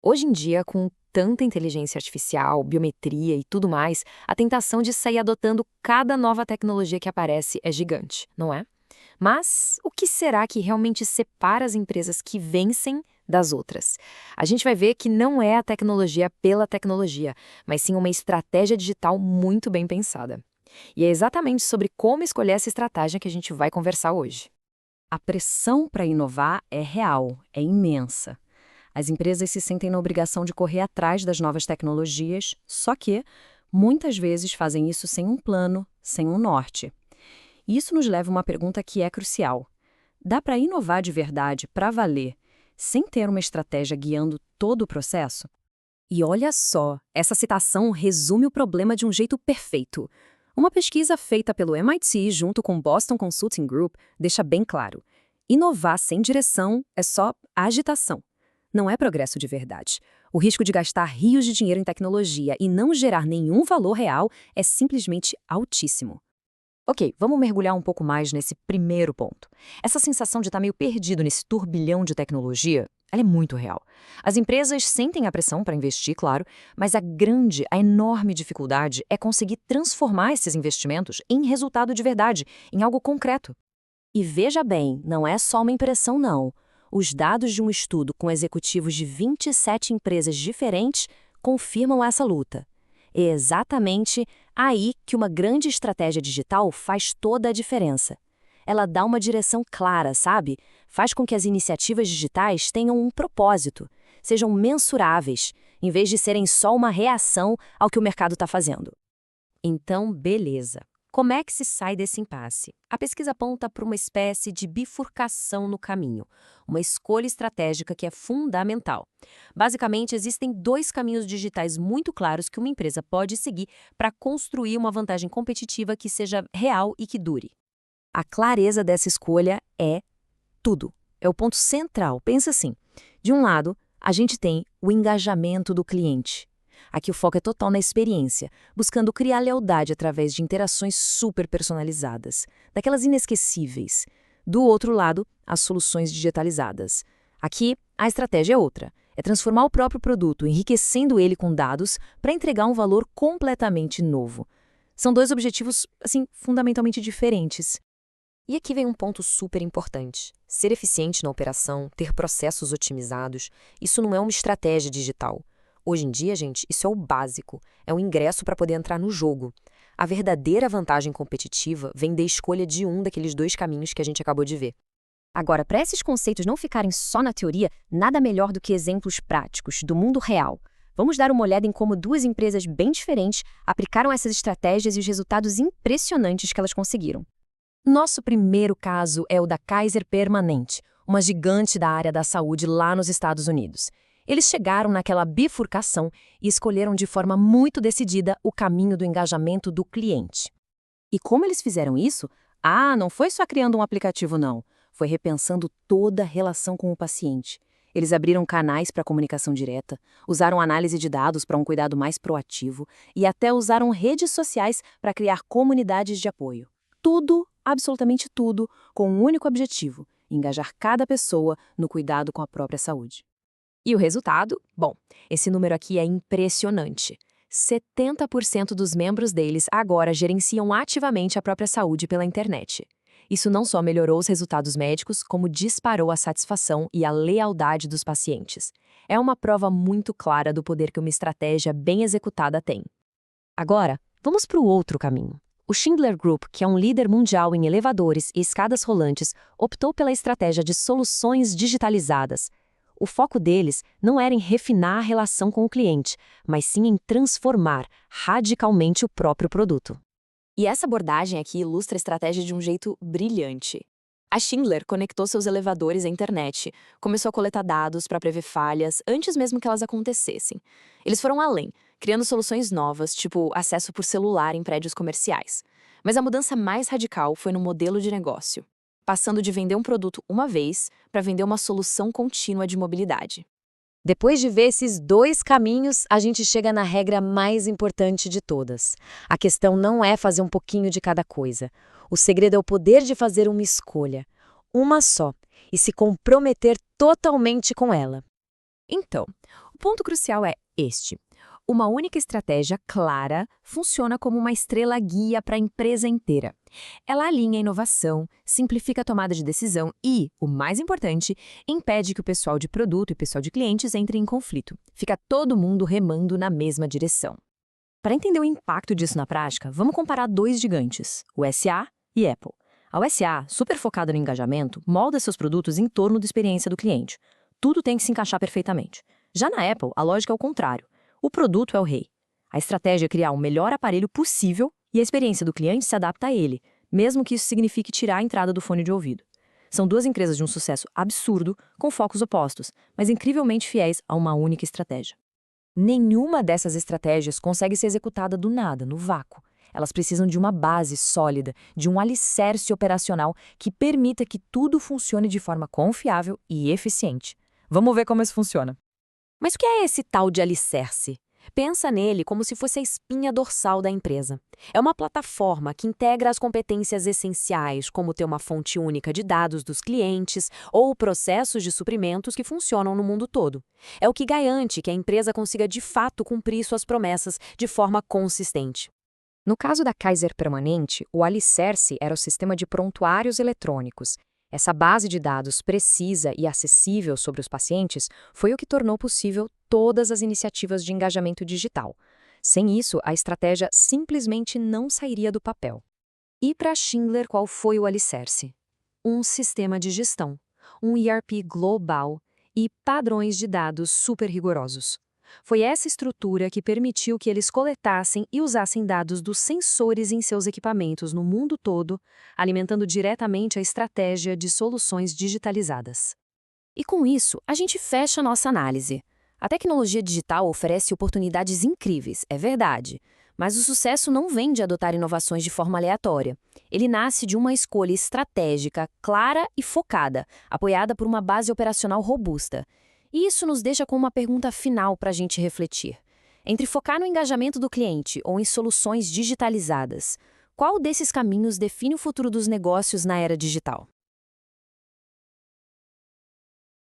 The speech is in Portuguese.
Hoje em dia, com tanta inteligência artificial, biometria e tudo mais, a tentação de sair adotando cada nova tecnologia que aparece é gigante, não é? Mas o que será que realmente separa as empresas que vencem das outras? A gente vai ver que não é a tecnologia pela tecnologia, mas sim uma estratégia digital muito bem pensada. E é exatamente sobre como escolher essa estratégia que a gente vai conversar hoje. A pressão para inovar é real, é imensa. As empresas se sentem na obrigação de correr atrás das novas tecnologias, só que muitas vezes fazem isso sem um plano, sem um norte. E isso nos leva a uma pergunta que é crucial. Dá para inovar de verdade, para valer, sem ter uma estratégia guiando todo o processo? E olha só, essa citação resume o problema de um jeito perfeito. Uma pesquisa feita pelo MIT junto com o Boston Consulting Group deixa bem claro: inovar sem direção é só agitação. Não é progresso de verdade. O risco de gastar rios de dinheiro em tecnologia e não gerar nenhum valor real é simplesmente altíssimo. Ok, vamos mergulhar um pouco mais nesse primeiro ponto. Essa sensação de estar meio perdido nesse turbilhão de tecnologia, ela é muito real. As empresas sentem a pressão para investir, claro, mas a enorme dificuldade é conseguir transformar esses investimentos em resultado de verdade, em algo concreto. E veja bem, não é só uma impressão, não. Os dados de um estudo com executivos de 27 empresas diferentes confirmam essa luta. É exatamente aí que uma grande estratégia digital faz toda a diferença. Ela dá uma direção clara, sabe? Faz com que as iniciativas digitais tenham um propósito, sejam mensuráveis, em vez de serem só uma reação ao que o mercado está fazendo. Então, beleza. Como é que se sai desse impasse? A pesquisa aponta para uma espécie de bifurcação no caminho, uma escolha estratégica que é fundamental. Basicamente, existem dois caminhos digitais muito claros que uma empresa pode seguir para construir uma vantagem competitiva que seja real e que dure. A clareza dessa escolha é tudo. É o ponto central. Pensa assim: de um lado, a gente tem o engajamento do cliente. Aqui o foco é total na experiência, buscando criar lealdade através de interações super personalizadas, daquelas inesquecíveis. Do outro lado, as soluções digitalizadas. Aqui, a estratégia é outra. É transformar o próprio produto, enriquecendo ele com dados para entregar um valor completamente novo. São dois objetivos, assim, fundamentalmente diferentes. E aqui vem um ponto super importante. Ser eficiente na operação, ter processos otimizados, isso não é uma estratégia digital. Hoje em dia, gente, isso é o básico, é o ingresso para poder entrar no jogo. A verdadeira vantagem competitiva vem da escolha de um daqueles dois caminhos que a gente acabou de ver. Agora, para esses conceitos não ficarem só na teoria, nada melhor do que exemplos práticos do mundo real. Vamos dar uma olhada em como duas empresas bem diferentes aplicaram essas estratégias e os resultados impressionantes que elas conseguiram. Nosso primeiro caso é o da Kaiser Permanente, uma gigante da área da saúde lá nos Estados Unidos. Eles chegaram naquela bifurcação e escolheram de forma muito decidida o caminho do engajamento do cliente. E como eles fizeram isso? Não foi só criando um aplicativo, não. Foi repensando toda a relação com o paciente. Eles abriram canais para comunicação direta, usaram análise de dados para um cuidado mais proativo e até usaram redes sociais para criar comunidades de apoio. Tudo, absolutamente tudo, com um único objetivo: engajar cada pessoa no cuidado com a própria saúde. E o resultado? Bom, esse número aqui é impressionante. 70% dos membros deles agora gerenciam ativamente a própria saúde pela internet. Isso não só melhorou os resultados médicos, como disparou a satisfação e a lealdade dos pacientes. É uma prova muito clara do poder que uma estratégia bem executada tem. Agora, vamos para o outro caminho. O Schindler Group, que é um líder mundial em elevadores e escadas rolantes, optou pela estratégia de soluções digitalizadas. O foco deles não era em refinar a relação com o cliente, mas sim em transformar radicalmente o próprio produto. E essa abordagem aqui ilustra a estratégia de um jeito brilhante. A Schindler conectou seus elevadores à internet, começou a coletar dados para prever falhas antes mesmo que elas acontecessem. Eles foram além, criando soluções novas, tipo acesso por celular em prédios comerciais. Mas a mudança mais radical foi no modelo de negócio, passando de vender um produto uma vez para vender uma solução contínua de mobilidade. Depois de ver esses dois caminhos, a gente chega na regra mais importante de todas. A questão não é fazer um pouquinho de cada coisa. O segredo é o poder de fazer uma escolha, uma só, e se comprometer totalmente com ela. Então, o ponto crucial é este. Uma única estratégia clara funciona como uma estrela guia para a empresa inteira. Ela alinha a inovação, simplifica a tomada de decisão e, o mais importante, impede que o pessoal de produto e o pessoal de clientes entrem em conflito. Fica todo mundo remando na mesma direção. Para entender o impacto disso na prática, vamos comparar dois gigantes, o SA e Apple. A USA, super focada no engajamento, molda seus produtos em torno da experiência do cliente. Tudo tem que se encaixar perfeitamente. Já na Apple, a lógica é o contrário. O produto é o rei. A estratégia é criar o melhor aparelho possível e a experiência do cliente se adapta a ele, mesmo que isso signifique tirar a entrada do fone de ouvido. São duas empresas de um sucesso absurdo, com focos opostos, mas incrivelmente fiéis a uma única estratégia. Nenhuma dessas estratégias consegue ser executada do nada, no vácuo. Elas precisam de uma base sólida, de um alicerce operacional que permita que tudo funcione de forma confiável e eficiente. Vamos ver como isso funciona. Mas o que é esse tal de alicerce? Pensa nele como se fosse a espinha dorsal da empresa. É uma plataforma que integra as competências essenciais, como ter uma fonte única de dados dos clientes ou processos de suprimentos que funcionam no mundo todo. É o que garante que a empresa consiga de fato cumprir suas promessas de forma consistente. No caso da Kaiser Permanente, o alicerce era o sistema de prontuários eletrônicos. Essa base de dados precisa e acessível sobre os pacientes foi o que tornou possível todas as iniciativas de engajamento digital. Sem isso, a estratégia simplesmente não sairia do papel. E para Schindler, qual foi o alicerce? Um sistema de gestão, um ERP global e padrões de dados super rigorosos. Foi essa estrutura que permitiu que eles coletassem e usassem dados dos sensores em seus equipamentos no mundo todo, alimentando diretamente a estratégia de soluções digitalizadas. E com isso, a gente fecha nossa análise. A tecnologia digital oferece oportunidades incríveis, é verdade, mas o sucesso não vem de adotar inovações de forma aleatória. Ele nasce de uma escolha estratégica, clara e focada, apoiada por uma base operacional robusta. E isso nos deixa com uma pergunta final para a gente refletir. Entre focar no engajamento do cliente ou em soluções digitalizadas, qual desses caminhos define o futuro dos negócios na era digital?